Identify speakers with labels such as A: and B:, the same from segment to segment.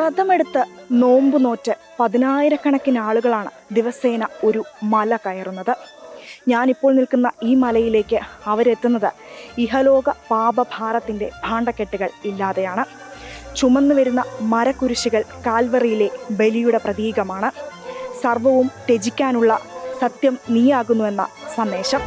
A: വ്രതമെടുത്ത് നോമ്പ് നോറ്റ് 10,000-കണക്കിന് ആളുകളാണ് ദിവസേന ഒരു മല കയറുന്നത്. ഞാനിപ്പോൾ നിൽക്കുന്ന ഈ മലയിലേക്ക് അവരെത്തുന്നത് ഇഹലോക പാപഭാരത്തിൻ്റെ ഭാണ്ഡക്കെട്ടുകൾ ഇല്ലാതെയാണ്. ചുമന്നു വരുന്ന മരക്കുരിശുകൾ കാൽവറിയിലെ ബലിയുടെ പ്രതീകമാണ്. സർവവും ത്യജിക്കാനുള്ള സത്യം നീയാകുന്നുവെന്ന സന്ദേശം.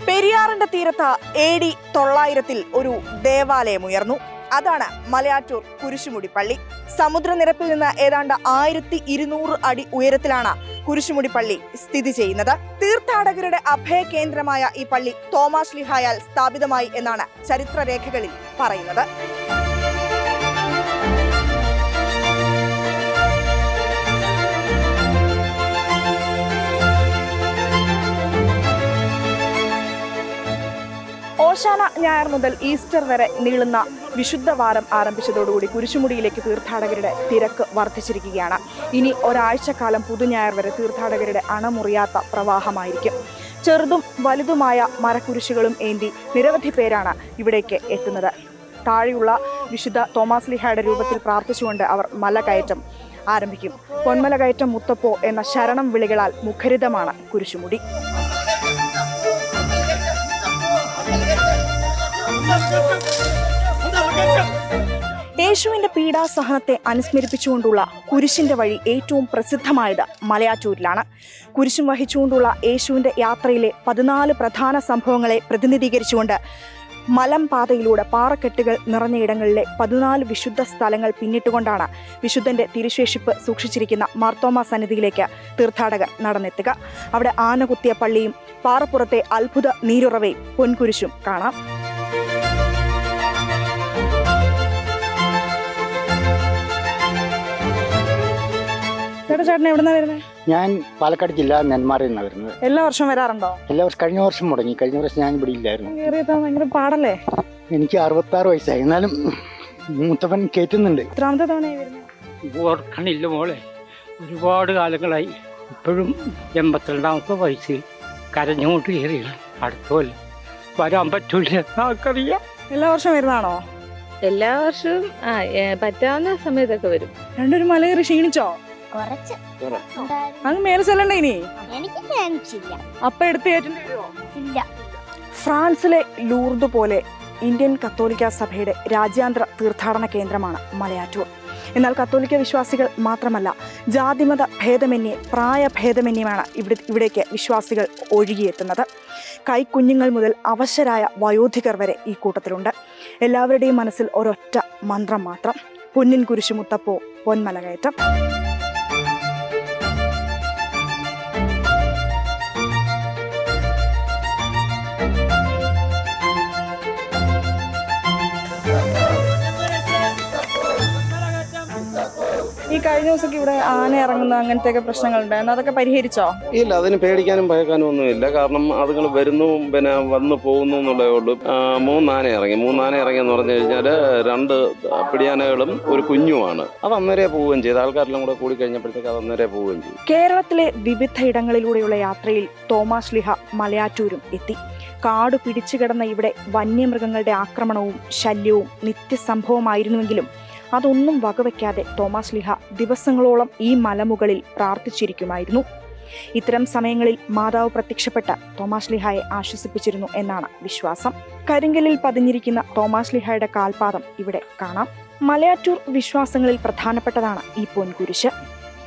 A: പെരിയാറിന്റെ തീരത്ത് AD 900 ഒരു ദേവാലയം ഉയർന്നു. അതാണ് മലയാറ്റൂർ കുരിശുമുടി പള്ളി. സമുദ്രനിരപ്പിൽ നിന്ന് ഏതാണ്ട് 1200 അടി ഉയരത്തിലാണ് കുരിശുമുടി പള്ളി സ്ഥിതി ചെയ്യുന്നത്. തീർത്ഥാടകരുടെ അഭയ കേന്ദ്രമായ ഈ പള്ളി തോമാ ശ്ലീഹായാൽ സ്ഥാപിതമായി എന്നാണ് ചരിത്രരേഖകളിൽ പറയുന്നത്. ഓശാന ഞായർ മുതൽ ഈസ്റ്റർ വരെ നീളുന്ന വിശുദ്ധ വാരം ആരംഭിച്ചതോടുകൂടി കുരിശുമുടിയിലേക്ക് തീർത്ഥാടകരുടെ തിരക്ക് വർദ്ധിച്ചിരിക്കുകയാണ്. ഇനി ഒരാഴ്ചക്കാലം പുതുഞായർ വരെ തീർത്ഥാടകരുടെ അണമുറിയാത്ത പ്രവാഹമായിരിക്കും. ചെറുതും വലുതുമായ മരക്കുരിശുകളും ഏന്തി നിരവധി പേരാണ് ഇവിടേക്ക് എത്തുന്നത്. താഴെയുള്ള വിശുദ്ധ തോമാസ് ശ്ലീഹായുടെ രൂപത്തിൽ പ്രാർത്ഥിച്ചുകൊണ്ട് അവർ മലകയറ്റം ആരംഭിക്കും. പൊന്മല കയറ്റം മുത്തപ്പോ എന്ന ശരണം വിളികളാൽ മുഖരിതമാണ് കുരിശുമുടി. യേശുവിന്റെ പീഡാസഹനത്തെ അനുസ്മരിപ്പിച്ചുകൊണ്ടുള്ള കുരിശിന്റെ വഴി ഏറ്റവും പ്രസിദ്ധമായത് മലയാറ്റൂരിലാണ്. കുരിശും വഹിച്ചുകൊണ്ടുള്ള യേശുവിന്റെ യാത്രയിലെ 14 പ്രധാന സംഭവങ്ങളെ പ്രതിനിധീകരിച്ചുകൊണ്ട് മലമ്പാതയിലൂടെ പാറക്കെട്ടുകൾ നിറഞ്ഞയിടങ്ങളിലെ 14 വിശുദ്ധ സ്ഥലങ്ങൾ പിന്നിട്ടുകൊണ്ടാണ് വിശുദ്ധന്റെ തിരുശേഷിപ്പ് സൂക്ഷിച്ചിരിക്കുന്ന മാർത്തോമ സന്നിധിയിലേക്ക് തീർത്ഥാടകർ നടന്നെത്തുക. അവിടെ ആനകുത്തിയ പള്ളിയും പാറപ്പുറത്തെ അത്ഭുത നീരുറവയും പൊൻകുരിശും കാണാം. ചേട്ടൻ എവിടുന്നാ വരുന്നത്?
B: ഞാൻ പാലക്കാട് ജില്ല നെന്മാറയിൽ നിന്നാണ് വരുന്നത്.
A: എല്ലാ വർഷവും വരാറുണ്ടോ?
B: എല്ലാ വർഷം. കഴിഞ്ഞ വർഷം മുടങ്ങി. കഴിഞ്ഞ വർഷം ഞാൻ ഇവിടെ ഇല്ലായിരുന്നു.
A: ഭയങ്കര പാടല്ലേ?
B: എനിക്ക് 66 വയസ്സായി. എന്നാലും മുത്തപ്പൻ കയറ്റുന്നുണ്ട്.
A: എത്രാമത്തെ തവണയായി വരുന്നത്?
C: ഓർക്കണില്ല മോളെ, ഒരുപാട് കാലങ്ങളായി. ഇപ്പോഴും 82ാമത്തെ വയസ്സിൽ കരഞ്ഞുകൊണ്ട് കയറിയാണ്. അടുത്ത കൊല്ലം വരാൻ പറ്റൂല എന്നറിയാം.
A: എല്ലാ വർഷവും വരുന്നതാണോ?
D: എല്ലാ വർഷവും പറ്റാവുന്ന സമയത്തൊക്കെ വരും.
A: രണ്ടൊരു മലയേറി ക്ഷീണിച്ചോ? അങ്ങ് മേലെ ചെല്ലണ്ടേ? ഇനി അപ്പ എടുത്ത് കയറ്റേണ്ടി. ഫ്രാൻസിലെ ലൂർദ് പോലെ ഇന്ത്യൻ കത്തോലിക്ക സഭയുടെ രാജ്യാന്തര തീർത്ഥാടന കേന്ദ്രമാണ് മലയാറ്റൂർ. എന്നാൽ കത്തോലിക്ക വിശ്വാസികൾ മാത്രമല്ല, ജാതിമത ഭേദമന്യേ പ്രായഭേദമന്യേമാണ് ഇവിടേക്ക് വിശ്വാസികൾ ഒഴുകിയെത്തുന്നത്. കൈക്കുഞ്ഞുങ്ങൾ മുതൽ അവശരായ വയോധികർ വരെ ഈ കൂട്ടത്തിലുണ്ട്. എല്ലാവരുടെയും മനസ്സിൽ ഒരൊറ്റ മന്ത്രം മാത്രം: പൊന്നിൻ കുരിശു മുത്തപ്പോ, പൊന്മല കയറ്റം. ഈ കഴിഞ്ഞ ദിവസമൊക്കെ ഇവിടെ ആന ഇറങ്ങുന്ന അങ്ങനത്തെ പ്രശ്നങ്ങളുണ്ടായിരുന്നു. അതൊക്കെ പരിഹരിച്ചോ?
E: ഇല്ല, അതിന് പേടിക്കാനും ഭയക്കാനും ഒന്നുമില്ല. കാരണം അതുങ്ങൾ വരുന്നു, പിന്നെ വന്നു പോകുന്നു എന്നുള്ളതേ ഉള്ളൂ. 3 ആന ഇറങ്ങി. 3 ആന ഇറങ്ങിയെന്ന് പറഞ്ഞു കഴിഞ്ഞാൽ 2 പിടിയാനകളും ഒരു കുഞ്ഞുമാണ്. അത് അന്നേരെ പോവുകയും ചെയ്തു. ആൾക്കാരെല്ലാം കൂടെ കൂടി കഴിഞ്ഞപ്പോഴത്തേക്ക് അത് അന്നേരെ പോവുകയും ചെയ്തു.
A: കേരളത്തിലെ വിവിധ ഇടങ്ങളിലൂടെയുള്ള യാത്രയിൽ തോമാ ശ്ലീഹ മലയാറ്റൂരും എത്തി. കാട് പിടിച്ചു കിടന്ന ഇവിടെ വന്യമൃഗങ്ങളുടെ ആക്രമണവും ശല്യവും നിത്യസംഭവമായിരുന്നുവെങ്കിലും അതൊന്നും വകവയ്ക്കാതെ തോമാ ശ്ലീഹ ദിവസങ്ങളോളം ഈ മലമുകളിൽ പ്രാർത്ഥിച്ചിരിക്കുമായിരുന്നു. ഇത്തരം സമയങ്ങളിൽ മാതാവ് പ്രത്യക്ഷപ്പെട്ട് തോമാ ശ്ലീഹായെ ആശ്വസിപ്പിച്ചിരുന്നു എന്നാണ് വിശ്വാസം. കരിങ്കലിൽ പതിഞ്ഞിരിക്കുന്ന തോമാ ശ്ലീഹായുടെ കാൽപാദം ഇവിടെ കാണാം. മലയാറ്റൂർ വിശ്വാസങ്ങളിൽ പ്രധാനപ്പെട്ടതാണ് ഈ പൊൻകുരിശ്.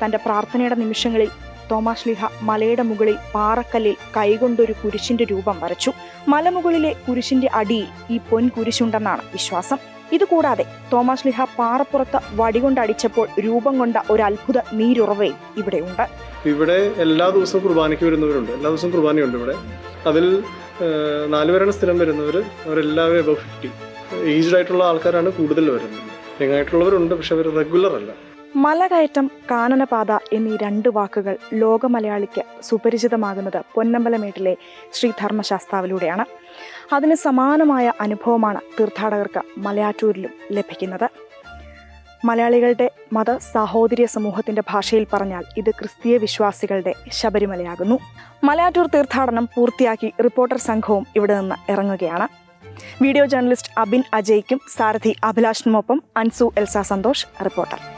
A: തന്റെ പ്രാർത്ഥനയുടെ നിമിഷങ്ങളിൽ തോമാ ശ്ലീഹ മലയുടെ മുകളിൽ പാറക്കല്ലിൽ കൈകൊണ്ടൊരു കുരിശിന്റെ രൂപം വരച്ചു. മലമുകളിലെ കുരിശിന്റെ അടിയിൽ ഈ പൊൻകുരിശുണ്ടെന്നാണ് വിശ്വാസം. ഇതുകൂടാതെ തോമാ ശ്ലീഹ പാറപ്പുറത്ത് വടികൊണ്ടടിച്ചപ്പോൾ രൂപം കൊണ്ട ഒരു അത്ഭുത നീരുറവയും ഇവിടെയുണ്ട്.
F: ഇവിടെ എല്ലാ ദിവസവും കുർബാനയ്ക്ക് വരുന്നവരുണ്ട്. എല്ലാ ദിവസവും കുർബാനയുണ്ട് ഇവിടെ. അതിൽ 4 പേരാണ് സ്ഥിരം വരുന്നവർ. അവരെല്ലാവരും എബവ് 50 ഏജ്ഡ് ആയിട്ടുള്ള ആൾക്കാരാണ് കൂടുതൽ വരുന്നത്. യങ്ങായിട്ടുള്ളവരുണ്ട്, പക്ഷെ അവർ റെഗുലർ അല്ല.
A: മലകയറ്റം, കാനനപാത എന്നീ 2 വാക്കുകൾ ലോക മലയാളിക്ക് സുപരിചിതമാകുന്നത് പൊന്നമ്പലമേട്ടിലെ ശ്രീ ധർമ്മശാസ്താവിലൂടെയാണ്. അതിന് സമാനമായ അനുഭവമാണ് തീർത്ഥാടകർക്ക് മലയാറ്റൂരിലും ലഭിക്കുന്നത്. മലയാളികളുടെ മത സാഹോദര്യ സമൂഹത്തിന്റെ ഭാഷയിൽ പറഞ്ഞാൽ ഇത് ക്രിസ്തീയ വിശ്വാസികളുടെ ശബരിമലയാകുന്നു. മലയാറ്റൂർ തീർത്ഥാടനം പൂർത്തിയാക്കി റിപ്പോർട്ടർ സംഘവും ഇവിടെ നിന്ന് ഇറങ്ങുകയാണ്. വീഡിയോ ജേർണലിസ്റ്റ് അബിൻ അജയ്ക്കും സാരഥി അഭിലാഷിനുമൊപ്പം അൻസു എൽസ സന്തോഷ്, റിപ്പോർട്ടർ.